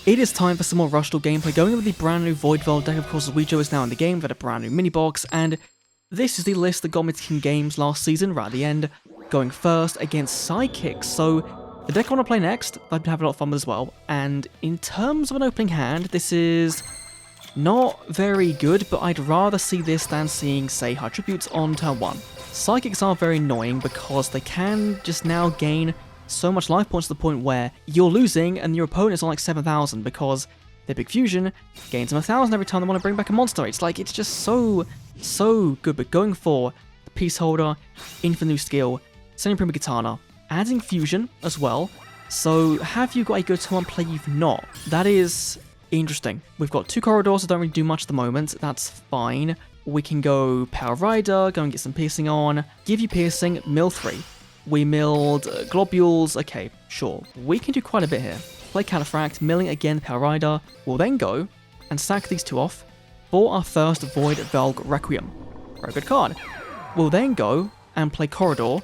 It is time for some more Rush Duel gameplay, going with the brand new Voidvelg deck. Of course, ZUWIJO'S is now in the game, with a brand new mini box, and this is the list that got me to King Games last season, right at the end, going first against Psychics. So, the deck I want to play next, I've been having a lot of fun with as well, and in terms of an opening hand, this is not very good, but I'd rather see this than seeing, say, High Tributes on turn 1. Psychics are very annoying because they can just now gain so much life points to the point where you're losing and your opponent's on like 7,000 because their big fusion gains them 1,000 every time they want to bring back a monster. It's just so good. But going for the Peace Holder, Infinite new skill, sending Prima Katana, adding fusion as well. So have you got a good turn play? You've not. That is interesting. We've got 2 corridors that don't really do much at the moment. That's fine. We can go Power Rider, go and get some piercing on, give you piercing, mill 3. We milled globules, okay, sure. We can do quite a bit here. Play Cataphract, milling again Power Rider. We'll then go and sack these 2 off for our first Voidvelg Requiem. Very good card. We'll then go and play Corridor,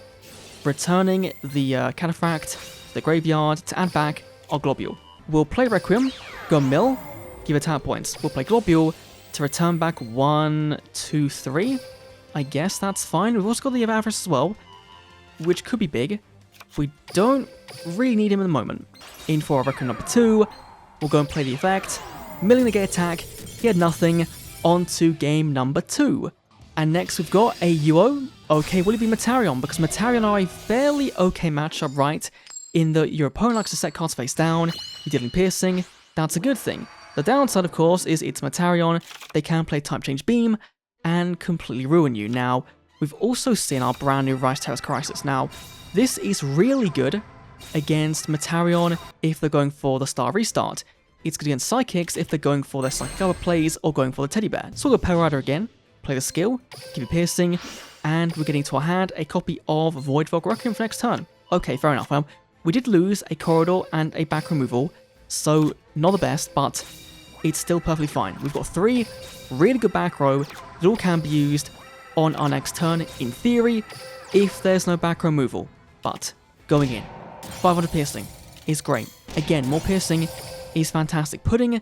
returning the Cataphract to the graveyard to add back our Globule. We'll play Requiem, go mill, give it tap points. We'll play Globule to return back 1, 2, 3. I guess that's fine. We've also got the Avarice as well, which could be big. We don't really need him at the moment. In for our Requiem number 2, we'll go and play the effect. Milling the gate attack, he had nothing, on to game number 2. And next we've got a UO. Okay, will it be Metarion? Because Metarion are a fairly okay matchup, right? In that your opponent likes to set cards face down, you're dealing piercing, that's a good thing. The downside, of course, is it's Metarion, they can play Type Change Beam, and completely ruin you. Now, we've also seen our brand new Rice Terrace Crisis. Now, this is really good against Metarion if they're going for the Star Restart. It's good against Psychics if they're going for their Psychic Hour plays or going for the Teddy Bear. So we'll go Power Rider again, play the skill, give you piercing, and we're getting to our hand a copy of Voidvelg Requiem for next turn. Okay, fair enough. We did lose a corridor and a back removal, so not the best, but it's still perfectly fine. We've got 3 really good back row that all can be used on our next turn, in theory, if there's no back removal. But going in, 500 piercing is great. Again, more piercing is fantastic. Putting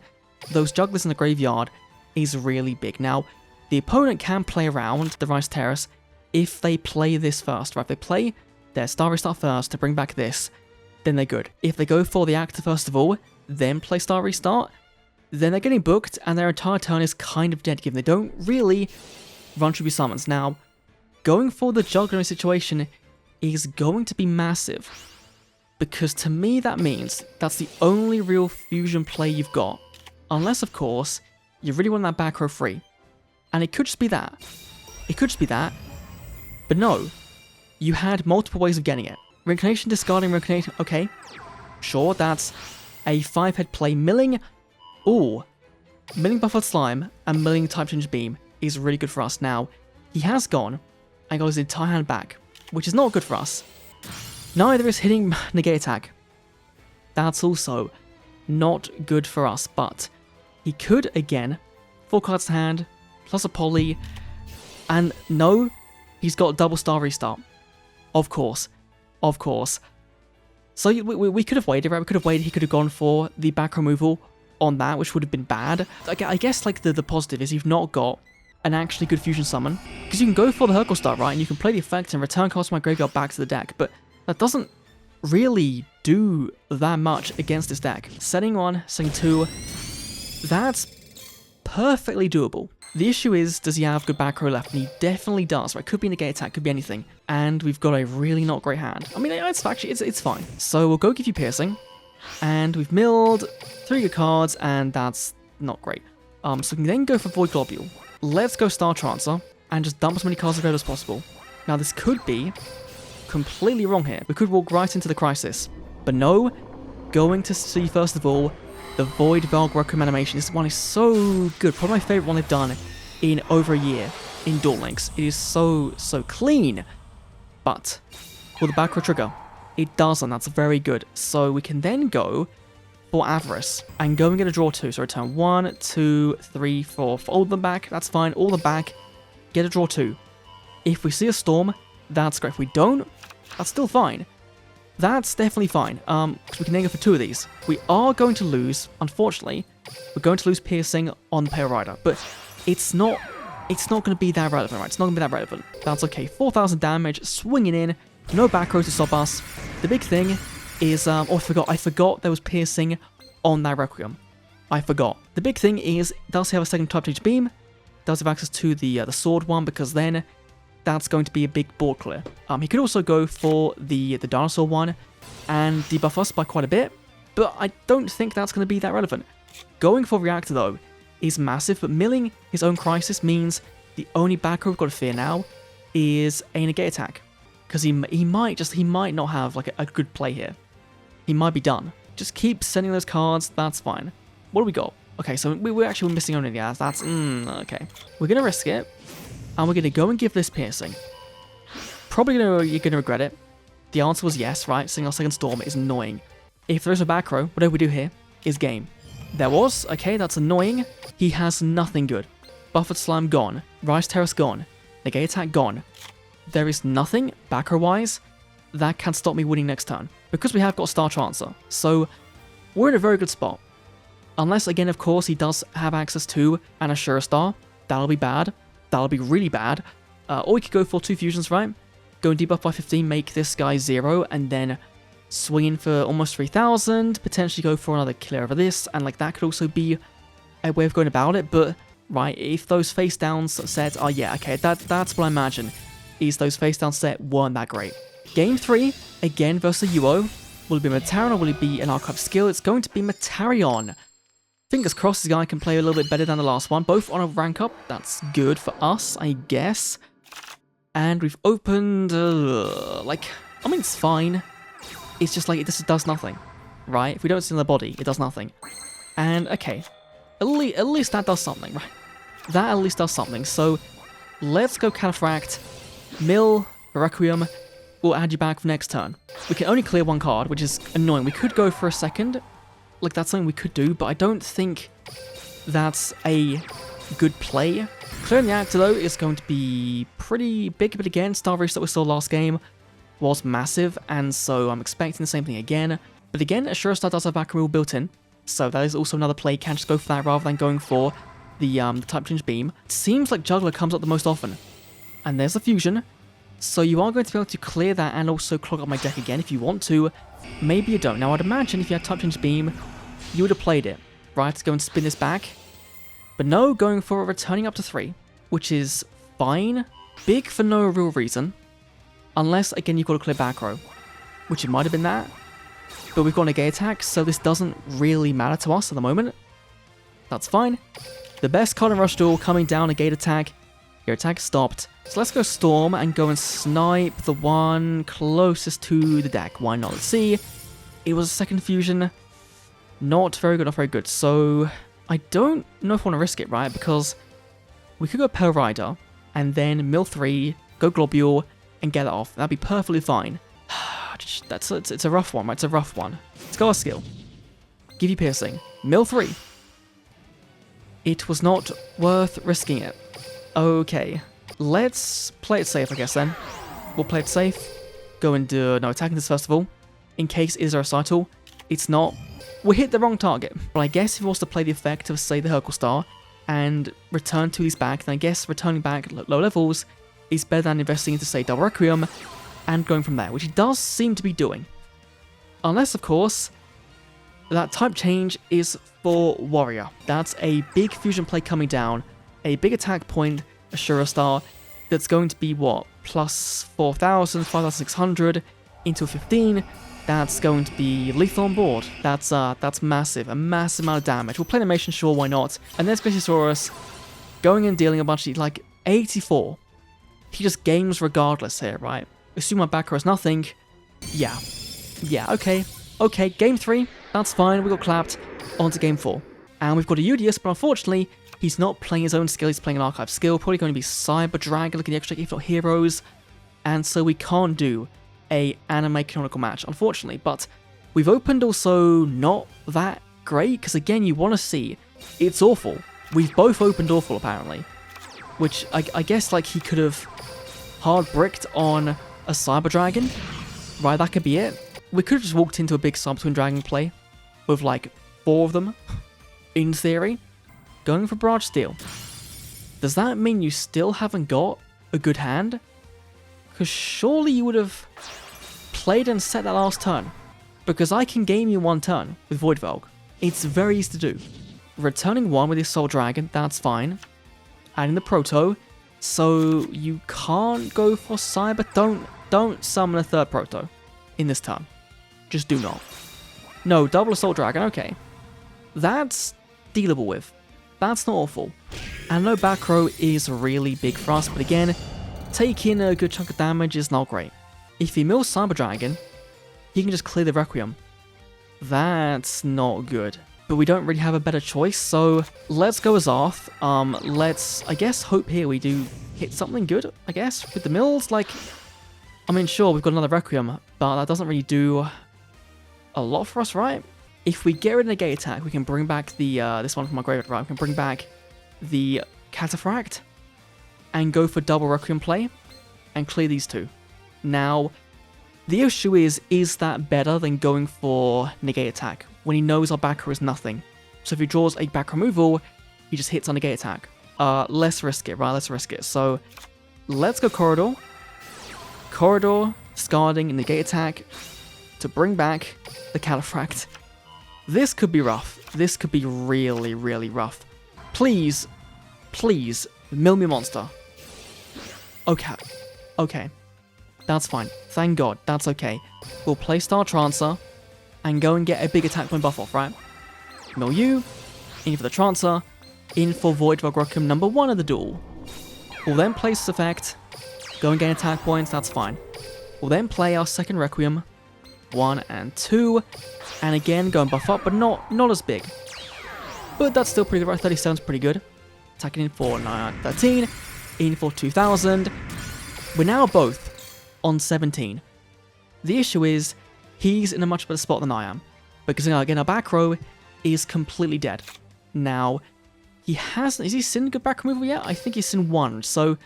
those jugglers in the graveyard is really big. Now, the opponent can play around the Rice Terrace if they play this first, right? If they play their Star Restart first to bring back this, then they're good. If they go for the actor first of all, then play Star Restart, then they're getting booked and their entire turn is kind of dead, given they don't really run Tribute Summons. Now, going for the juggler situation is going to be massive, because to me that means that's the only real fusion play you've got, unless of course you really want that back row free, and it could just be that. It could just be that, but no, you had multiple ways of getting it. Reincarnation, discarding Reincarnation, okay, sure, that's a 5-head play. Milling, ooh, milling Buffered Slime and milling Type Change Beam is really good for us. Now, he has gone and got his entire hand back, which is not good for us. Neither is hitting Negate Attack. That's also not good for us, but he could, again, 4 cards to hand, plus a poly, and no, he's got double Star Restart. Of course. So we could have waited, right? We could have waited, he could have gone for the back removal on that, which would have been bad. I guess like the positive is you've not got an actually good fusion summon, because you can go for the Hercule Star, right, and you can play the effect and return cards from my graveyard back to the deck, but that doesn't really do that much against this deck. Setting 1, setting 2, that's perfectly doable. The issue is, does he have good back row left? And he definitely does, right? Could be Negate Attack, could be anything, and we've got a really not great hand. I mean, it's actually, it's fine. So we'll go give you piercing, and we've milled 3 good cards, and that's not great. So we can then go for Void Globule. Let's go Star Trancer and just dump as many cards of red as possible. Now this could be completely wrong here. We could walk right into the Crisis. But no, going to see first of all the Voidvelg Requiem animation. This one is so good. Probably my favourite one they've done in over a year in Duel Links. It is so clean. But will the back row trigger? It doesn't. That's very good. So we can then go for Avarice and go and get a draw 2. So return 1, 2, 3, 4. For all of them back, that's fine. All the back, get a draw 2. If we see a Storm, that's great. If we don't, that's still fine. That's definitely fine, because we can then go for 2 of these. We are going to lose, unfortunately, we're going to lose piercing on the Pale Rider, but it's not going to be that relevant, right? It's not going to be that relevant. That's okay. 4,000 damage, swinging in, no back row to stop us. The big thing is, oh, I forgot there was piercing on that Requiem. I forgot. The big thing is, does he have a second type change beam? Does have access to the sword one, because then that's going to be a big board clear. He could also go for the dinosaur one and debuff us by quite a bit, but I don't think that's going to be that relevant. Going for reactor though is massive, but milling his own crisis means the only back row we've got to fear now is a negate attack, because he might not have like a good play here. He might be done. Just keep sending those cards. That's fine. What do we got? Okay, so we're actually missing only the ass. That's okay. We're gonna risk it. And we're going to go and give this piercing. Probably you're going to regret it. The answer was yes, right? Seeing our second storm is annoying. If there is a back row, whatever we do here is game. There was, okay, that's annoying. He has nothing good. Buffered Slam gone. Rise Terrace gone. Negate Attack gone. There is nothing, back row wise, that can stop me winning next turn. Because we have got Star Transfer. So, we're in a very good spot. Unless, again, of course, he does have access to an Ashura Star. That'll be bad. That'll be really bad. Or we could go for 2 fusions, right? Go and debuff by 15, make this guy 0, and then swing in for almost 3,000, potentially go for another killer over this, and like that could also be a way of going about it, but right, if those face downs sets are, yeah, okay, that's what I imagine, is those face down set weren't that great. Game 3, again versus ZUWIJO. Will it be Metarion or will it be an archive skill? It's going to be Metarion. Fingers crossed this guy can play a little bit better than the last one. Both on a rank up. That's good for us, I guess. And we've opened, like, I mean, it's fine. It's just like, it just does nothing, right? If we don't see the body, it does nothing. And, okay, at least that does something, right? That at least does something. So, let's go Cataphract, Mill, Requiem. We'll add you back for next turn. We can only clear 1 card, which is annoying. We could go for a second. Like, that's something we could do, but I don't think that's a good play. Clearing the actor, though, is going to be pretty big, but again, Star Race that we saw last game was massive, and so I'm expecting the same thing again. But again, Ashura Star does have back rule built in, so that is also another play. Can just go for that rather than going for the type change beam. It seems like Juggler comes up the most often. And there's a fusion, so you are going to be able to clear that and also clog up my deck again if you want to. Maybe you don't. Now, I'd imagine if you had type change beam, you would have played it, right, to go and spin this back. But no, going for a returning up to 3, which is fine. Big for no real reason. Unless, again, you've got to clear back row, which it might have been that. But we've got a negate attack, so this doesn't really matter to us at the moment. That's fine. The best card in Rush Duel coming down, negate attack. Your attack stopped. So let's go Storm and go and snipe the one closest to the deck. Why not? Let's see. It was a second fusion. Not very good, not very good. So I don't know if I want to risk it, right? Because we could go Pale Rider and then mill 3, go Globule, and get it off. That'd be perfectly fine. It's a rough one, right? It's a rough one. Let's go our skill. Give you piercing. Mill 3. It was not worth risking it. Okay. Let's play it safe, I guess, then. We'll play it safe. Go and do... No, attacking this first of all. In case it is a recital. It's not. We hit the wrong target. But I guess if he was to play the effect of, say, the Hercule Star and return to his back, then I guess returning back at low levels is better than investing into, say, double Requiem and going from there, which he does seem to be doing. Unless, of course, that type change is for Warrior. That's a big fusion play coming down, a big attack point, Ashura Star, that's going to be, what, plus 4,000, 5,600 into a 15. That's going to be lethal on board. That's massive, a massive amount of damage. We'll play animation, sure, why not? And there's Spinosaurus going and dealing a bunch of, like, 84. He just games regardless here, right? Assume my backer is nothing. Yeah, okay. Okay, game 3, that's fine, we got clapped. On to game 4. And we've got a Udius, but unfortunately, he's not playing his own skill, he's playing an archive skill. Probably going to be Cyber Dragon, looking at the extra, if not Heroes. And so we can't do a anime canonical match, unfortunately. But we've opened also not that great, because again, you want to see, it's awful. We've both opened awful, apparently. Which, I guess, like, he could have hard bricked on a Cyber Dragon. Right, that could be it. we could have just walked into a big Cyber Twin Dragon play with like 4 of them, in theory, going for Barrage Steel. Does that mean you still haven't got a good hand? Because surely you would have played and set that last turn. Because I can game you 1 turn with Voidvelg. It's very easy to do. Returning 1 with your Soul Dragon, that's fine. Adding the Proto, so you can't go for Cyber. Don't summon a 3rd Proto in this turn. Just do not. No, double Assault Dragon, okay. That's dealable with. That's not awful. And no back row is really big for us, but again, taking a good chunk of damage is not great. If he mills Cyber Dragon, he can just clear the Requiem. That's not good. But we don't really have a better choice, so let's go Azarth. Let's, I guess, hope here we do hit something good, I guess, with the mills. Like, I mean, sure, we've got another Requiem, but that doesn't really do a lot for us, right? If we get rid of Negate Attack, we can bring back the, this one from my graveyard, right? We can bring back the Cataphract and go for double Requiem play and clear these 2. Now, the issue is that better than going for Negate Attack when he knows our back row is nothing? So if he draws a back removal, he just hits on Negate Attack. Let's risk it, right? Let's risk it. So let's go Corridor. Corridor, discarding and Negate Attack to bring back the Cataphract. This could be rough. This could be really, really rough. Please, please, mill me monster. Okay. Okay. That's fine. Thank God. That's okay. We'll play Star Trancer and go and get a big attack point buff off, right? Mill you, in for the Trancer, in for Voidvelg Requiem number 1 of the duel. We'll then place this effect, go and gain attack points, that's fine. We'll then play our second Requiem, 1 and 2, and again go and buff up, but not as big. But that's still pretty good, right? 37 is pretty good. Attacking in for 913, in for 2000. We're now both on 17. The issue is, he's in a much better spot than I am, because again, our back row is completely dead. Now, has he seen good back removal yet? I think he's seen 1, so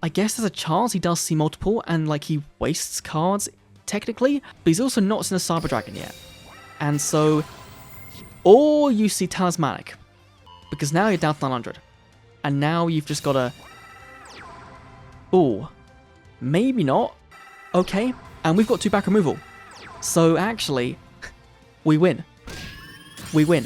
I guess there's a chance he does see multiple, and like he wastes cards, technically, but he's also not seen a Cyber Dragon yet. And so, or you see Talismanic, because now you're down to 900, and now you've just got to, ooh, maybe not, okay, and we've got 2 back removal. So actually, we win. We win.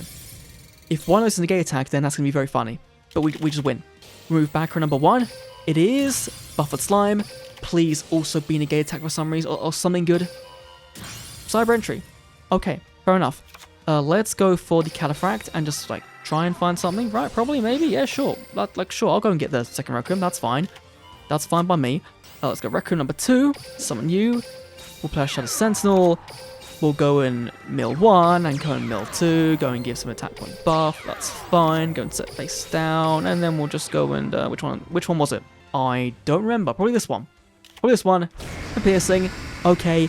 If one of us is a Negate Attack, then that's going to be very funny. But we just win. Remove back row number 1. It is Buffered Slime. Please also be Negate Attack for some reason, or something good. Cyber Entry. Okay, fair enough. Let's go for the Cataphract and just like try and find something, right? Probably, maybe, yeah, sure. Sure, I'll go and get the second Requiem, that's fine. That's fine by me. Let's go Requiem number 2, summon you. We'll play a Shadow Sentinel. We'll go and mill 1 and go and mill 2. Go and give some attack point buff. That's fine. Go and set face down, and then we'll just go and which one was it? I don't remember. Probably this one. Probably this one. The piercing. Okay.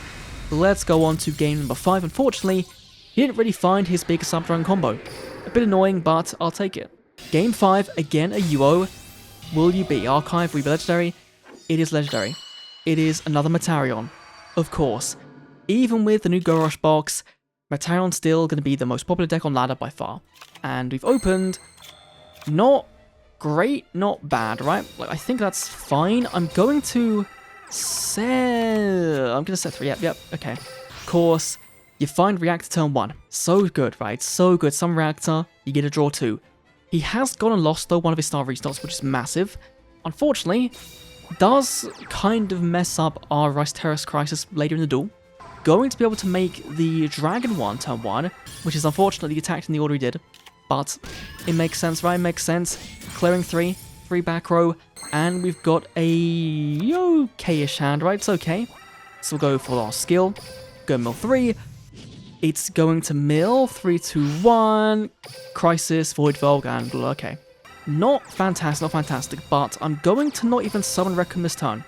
Let's go on to game number 5. Unfortunately, he didn't really find his biggest Subdragon combo. A bit annoying, but I'll take it. Game 5, again a UO. Will you be Archive? Will you be Legendary? It is Legendary. It is another Metarion. Of course. Even with the new Go Rush box, Metarion's still going to be the most popular deck on ladder by far. And we've opened, not great, not bad, right? Like, I think that's fine. I'm going to set 3, yep, okay. Of course, you find Reactor turn 1. So good, right? So good. Some Reactor, you get a draw 2. He has gone and lost, though, one of his star restarts, which is massive. Unfortunately, does kind of mess up our Rice Terrace Crisis later in the duel. Going to be able to make the Dragon 1 turn 1, which is unfortunately attacked in the order he did. But it makes sense, right? It makes sense. Clearing 3 back row, and we've got a okay-ish hand, right? It's okay. So we'll go for our skill. Go mill 3. It's going to mill 3, 2, 1. Crisis, Voidvelg, and okay. Not fantastic, but I'm going to not even summon Requiem this turn.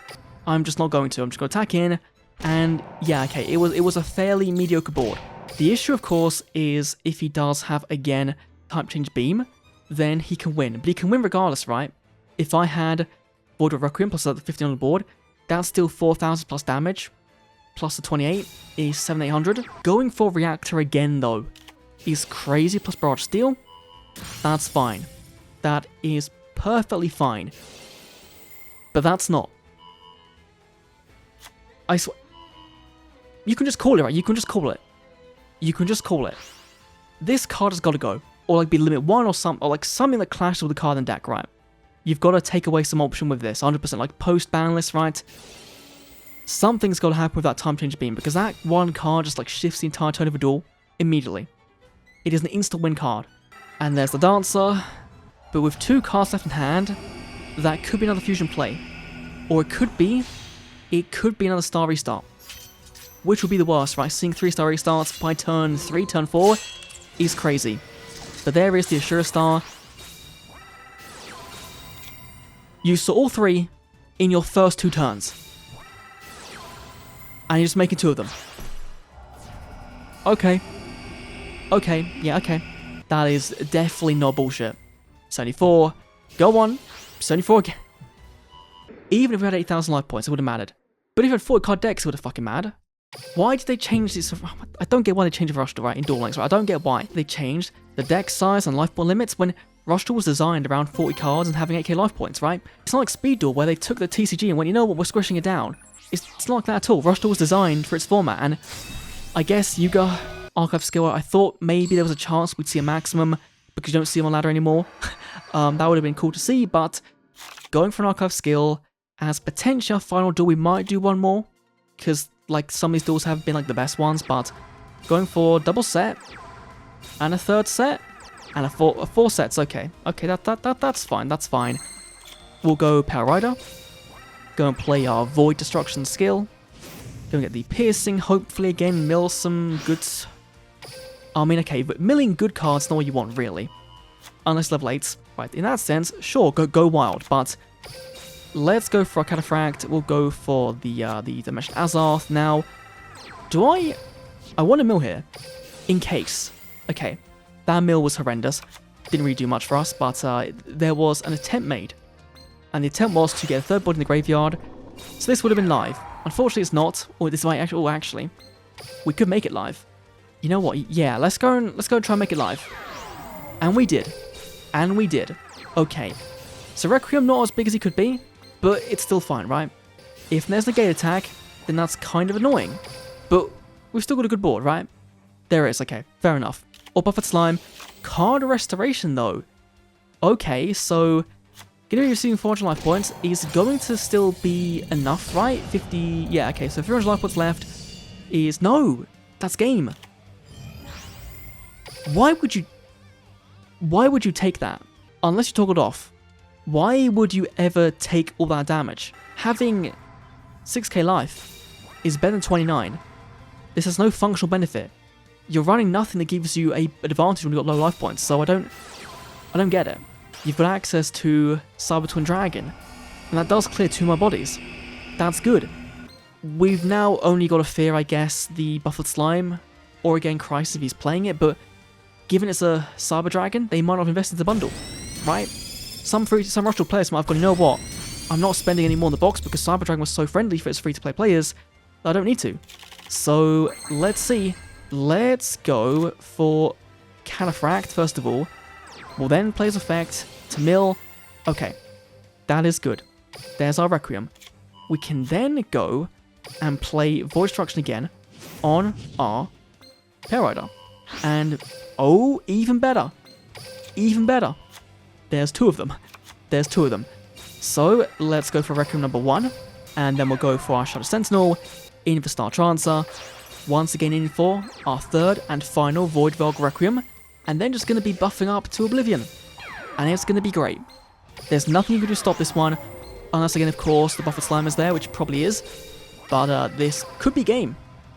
I'm just not going to. I'm just going to attack in, and yeah, okay, it was a fairly mediocre board. The issue, of course, is if he does have, again, type change beam, then he can win. But he can win regardless, right? If I had Voidvelg Requiem plus the 15 on the board, that's still 4,000 plus damage. plus the 28 is 7800. Going for Reactor again, though, is crazy, plus Barrage Steel. That's fine. That is perfectly fine. But that's not. I swear. You can just call it, right? You can just call it. You can just call it. This card has got to go. Or like be limit 1 or something, or like something that clashes with the card in the deck, right? You've got to take away some option with this, 100%, like post-ban list, right? Something's got to happen with that Time Change Beam, because that one card just like shifts the entire tone of a duel immediately. It is an instant win card. And there's the Dancer, but with 2 cards left in hand, that could be another fusion play. Or it could be another Star Restart. Which would be the worst, right? Seeing 3 Star Restarts by turn 3, turn 4 is crazy. But there is the Assura Star. You saw all 3 in your first 2 turns. And you're just making 2 of them. Okay. Okay, yeah, okay. That is definitely not bullshit. 74. Go on. 74 again. Even if we had 8,000 life points, it would have mattered. But if we had 40 card decks, it would have fucking mattered. Why did they change this? I don't get why they changed Rush Duel, right, in Duel Links, right? I don't get why they changed the deck size and life point limits when Rush Duel was designed around 40 cards and having 8k life points, right? It's not like Speed Duel where they took the TCG and went, you know what, we're squishing it down. It's not like that at all. Rush Duel was designed for its format, and I guess Yuga Archive Skill, I thought maybe there was a chance we'd see a maximum because you don't see them on ladder anymore. That would have been cool to see, but going for an Archive Skill as potential final duel, we might do one more because like some of these duels have been like the best ones, but going for double set and a 3rd set and a four sets, okay, that's fine, that's fine. We'll go Power Rider, go and play our Void Destruction skill, go and get the Piercing, hopefully again mill some goods. I mean, okay, but milling good cards is not what you want really, unless level 8s, right? In that sense, sure, go wild, but let's go for a Cataphract. We'll go for the Dimension Azath. Now, I want to mill here, in case. Okay, that mill was horrendous. Didn't really do much for us, but there was an attempt made. And the attempt was to get a 3rd body in the graveyard. So this would have been live. Unfortunately, it's not. Or this might actually, we could make it live. You know what? Yeah, let's go and try and make it live. And we did. And we did. Okay. So Requiem not as big as he could be, but it's still fine, right? If there's negate attack, then that's kind of annoying. But we've still got a good board, right? There is, okay, fair enough. Or Buffered Slime. Card Restoration, though. Okay, so getting receiving 400 life points is going to still be enough, right? 50, yeah, okay, so 300 life points left is, no, that's game. Why would you take that? Unless you toggled off. Why would you ever take all that damage? Having 6k life is better than 29. This has no functional benefit. You're running nothing that gives you an advantage when you've got low life points, so I don't get it. You've got access to Cyber Twin Dragon, and that does clear 2 more bodies. That's good. We've now only got to fear, I guess, the Buffered Slime, or again Crisis if he's playing it, but given it's a Cyber Dragon, they might not have invested in the bundle, right? Some Rush Duel players might have gone, you know what, I'm not spending any more in the box because Cyber Dragon was so friendly for its free-to-play players that I don't need to. So, let's see. Let's go for Cataphract, first of all. We'll then play his effect to mill. Okay, that is good. There's our Requiem. We can then go and play Void Destruction again on our Pair Rider. And, oh, even better. Even better. There's 2 of them. There's 2 of them. So, let's go for Requiem number 1. And then we'll go for our Shadow Sentinel, in for Star Trancer. Once again in for our 3rd and final Voidvelg Requiem. And then just going to be buffing up to Oblivion. And it's going to be great. There's nothing you can do to stop this one. Unless, again, of course, the Buffered Slime is there, which probably is. But this could be game.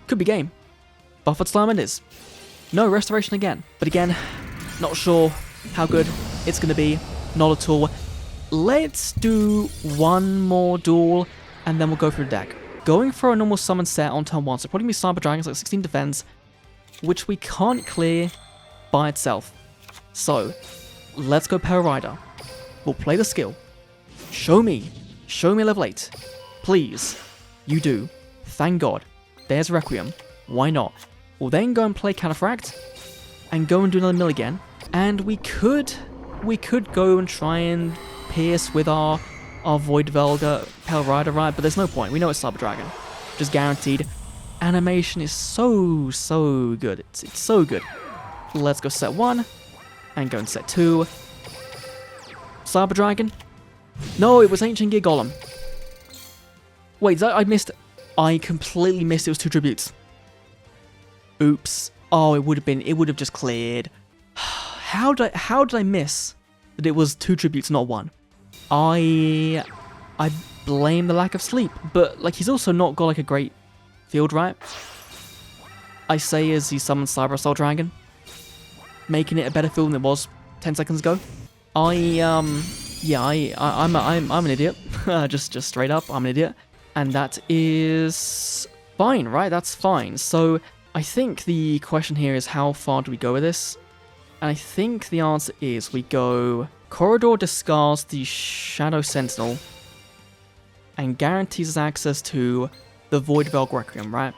Could be game. Buffered Slime it is. No Restoration again. But again, not sure how good it's going to be. Not at all. Let's do one more duel, and then we'll go through the deck. Going for a normal summon set on turn 1, so probably be Cyber Dragons, like 16 defense, which we can't clear by itself. So, let's go Power Rider. We'll play the skill. Show me level 8. Please. You do. Thank God. There's Requiem. Why not? We'll then go and play Cataphract and go and do another mill again. And we could go and try and pierce with our Voidvelg Pale Rider, right? But there's no point. We know it's Cyber Dragon. Just guaranteed. Animation is so good. It's so good. Let's go set 1 and go and set 2. Cyber Dragon. No, it was Ancient Gear Golem. Wait, I completely missed it was 2 tributes. Oops. Oh, it would have just cleared. How did I miss that it was 2 tributes, not 1? I blame the lack of sleep, but like he's also not got like a great field, right? I say as he summons Cyber Assault Dragon, making it a better field than it was 10 seconds ago. I'm an idiot. just straight up, I'm an idiot. And that is fine, right? That's fine. So I think the question here is how far do we go with this? And I think the answer is we go Corridor discards the Shadow Sentinel and guarantees us access to the Voidvelg Requiem, right?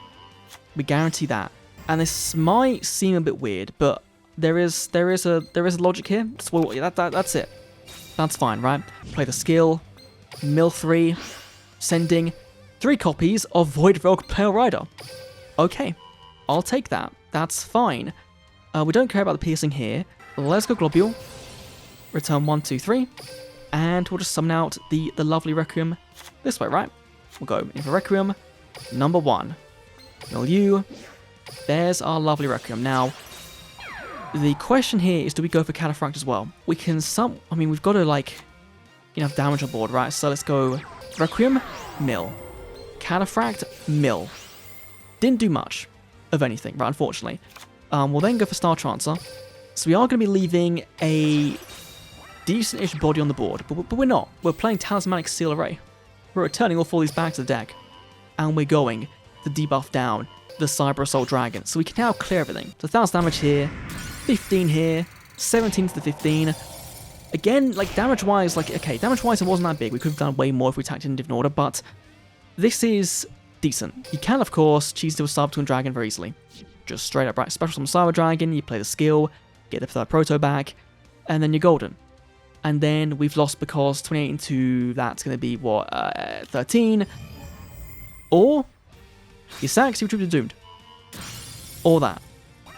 We guarantee that. And this might seem a bit weird, but there is a logic here. That's it. That's fine, right? Play the skill, mill 3, sending 3 copies of Voidvelg Pale Rider. Okay, I'll take that. That's fine. We don't care about the piercing here. Let's go Globule. Return 1, 2, 3. And we'll just summon out the lovely Requiem this way, right? We'll go in for Requiem, number 1. Mill U. There's our lovely Requiem. Now, the question here is, do we go for Cataphract as well? We can we've got to, like, have damage on board, right? So let's go Requiem, mill. Cataphract, mill. Didn't do much of anything, right, unfortunately. We'll then go for Star Trancer. So we are going to be leaving a decent-ish body on the board, but we're not. We're playing Talismanic Seal Array. We're returning all 4 of these back to the deck. And we're going to debuff down the Cyber Assault Dragon. So we can now clear everything. So 1000 damage here, 15 here, 17 to the 15. Again, like, damage-wise, damage-wise it wasn't that big. We could have done way more if we attacked in different order, but this is decent. You can, of course, cheese to a Cyber Twin Dragon very easily. Just straight up, right? Special Summon Cyber Dragon, you play the skill, get the 3rd Proto back, and then you're golden. And then we've lost because 28 into that's going to be, what, 13? Or you sack, you Tribute Doomed. Or that.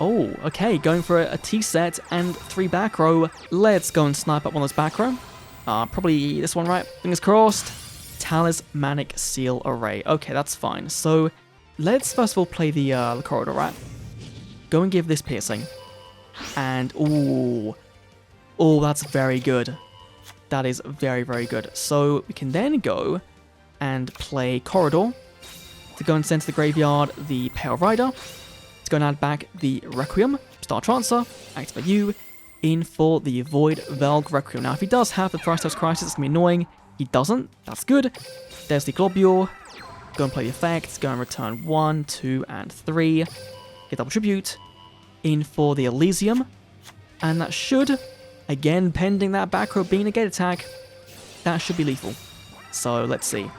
Oh, okay, going for a T set and 3 back row. Let's go and snipe up one of those back row. Probably this one, right? Fingers crossed. Talismanic Seal Array. Okay, that's fine. So let's first of all play the corridor, right? Go and give this piercing. And, ooh, that's very good. That is very, very good. So we can then go and play corridor to go and send to the graveyard the Pale Rider. To go and add back the Requiem, Star Trancer, activate you, in for the Voidvelg Requiem. Now, if he does have the Thrice Toast Crisis, it's going to be annoying. He doesn't. That's good. There's the Globule. Go and play the effects. Go and return 1, 2, and 3. Get double tribute. In for the Elysium. And that should, again, pending that back row being a gate attack, that should be lethal. So, let's see.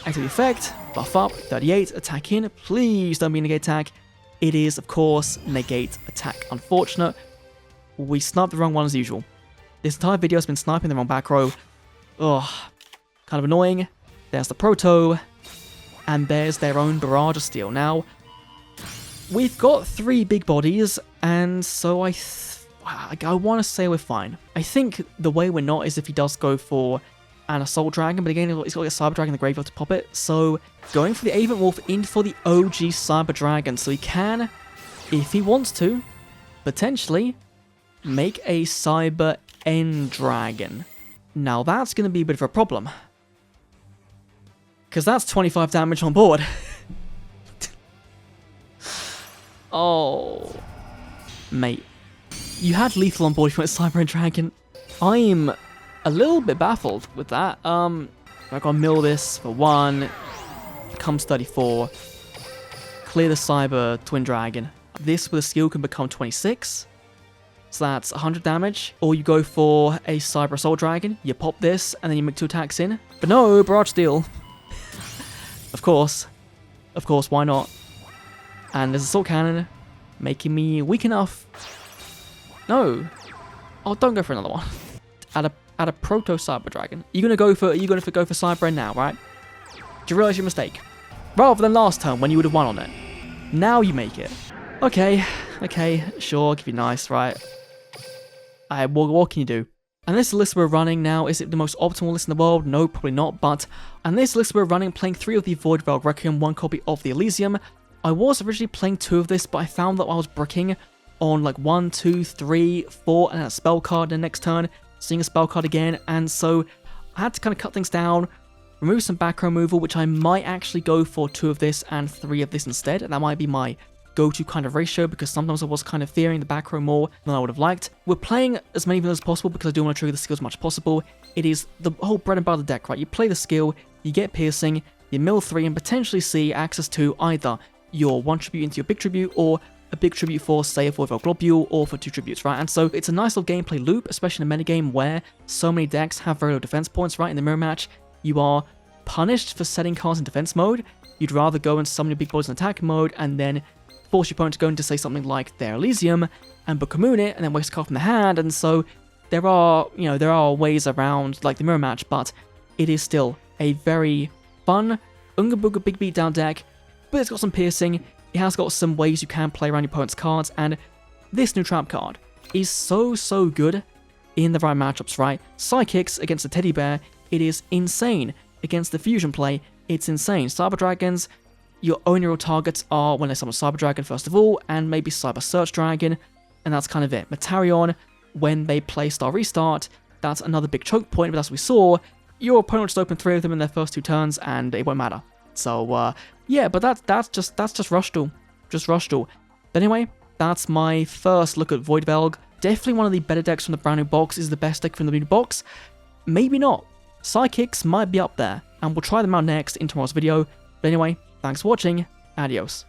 Activate the effect. Buff up. 38. Attack in. Please don't be a negate attack. It is, of course, negate attack. Unfortunate. We sniped the wrong one as usual. This entire video has been sniping the wrong back row. Ugh. Kind of annoying. There's the Proto. And there's their own Barrage of Steel. Now, we've got 3 big bodies, and so I want to say we're fine. I think the way we're not is if he does go for an Assault Dragon, but again, he's got like a Cyber Dragon in the graveyard to pop it. So, going for the Aven Wolf in for the OG Cyber Dragon. So he can, if he wants to, potentially make a Cyber End Dragon. Now, that's going to be a bit of a problem. Because that's 25 damage on board. Oh. Mate. You had lethal on board if you went Cyber End Dragon. I'm a little bit baffled with that. I gotta mill this for 1. Comes 34. Clear the Cyber Twin Dragon. This with a skill can become 26. So that's 100 damage. Or you go for a Cyber Assault Dragon. You pop this, and then you make 2 attacks in. But no, Barrage Steel. Of course, why not? And there's a Sword Cannon, making me weak enough. No. Oh, don't go for another one. Add a Proto Cyber Dragon. You're gonna go for Cyber End now, right? Do you realize your mistake? Rather than last turn when you would have won on it. Now you make it. Okay, sure, I'll give you nice, right? What can you do? And this list we're running now, is it the most optimal list in the world? No, probably not, but... And this list we're running, playing 3 of the Voidvelg Requiem, 1 copy of the Elysium. I was originally playing 2 of this, but I found that I was bricking on like 1, 2, 3, 4, and then a spell card the next turn, seeing a spell card again, and so I had to kind of cut things down, remove some back row removal, which I might actually go for 2 of this and 3 of this instead, and that might be my go-to kind of ratio, because sometimes I was kind of fearing the back row more than I would have liked. We're playing as many of them as possible because I do want to trigger the skill as much as possible. It is the whole bread and butter of the deck, right? You play the skill, you get piercing, you mill 3, and potentially see access to either your 1 tribute into your big tribute, or a big tribute for, say, a Voidvelg Globule, or for 2 tributes, right? And so it's a nice little gameplay loop, especially in a metagame where so many decks have very low defense points, right? In the mirror match, you are punished for setting cards in defense mode. You'd rather go and summon your big boys in attack mode, and then force your opponent to go into, say, something like their Elysium, and book a moon it, and then waste a card from the hand, and so there are ways around, like, the mirror match, but it is still a very fun, Unga Booga big beatdown deck, but it's got some piercing, it has got some ways you can play around your opponent's cards, and this new trap card is so good in the right matchups, right? Psychics against the Teddy Bear, it is insane. Against the fusion play, it's insane. Cyber Dragons, your only real targets are when they summon Cyber Dragon first of all, and maybe Cyber Search Dragon, and that's kind of it. Metarion, when they play Star Restart, that's another big choke point, but as we saw, your opponent just opened 3 of them in their first 2 turns, and it won't matter. So, yeah, but that's just Rush Duel. Just Rush Duel. But anyway, that's my first look at Voidvelg. Definitely one of the better decks from the brand new box. Is the best deck from the new box? Maybe not. Psychics might be up there, and we'll try them out next in tomorrow's video. But anyway, thanks for watching. Adios.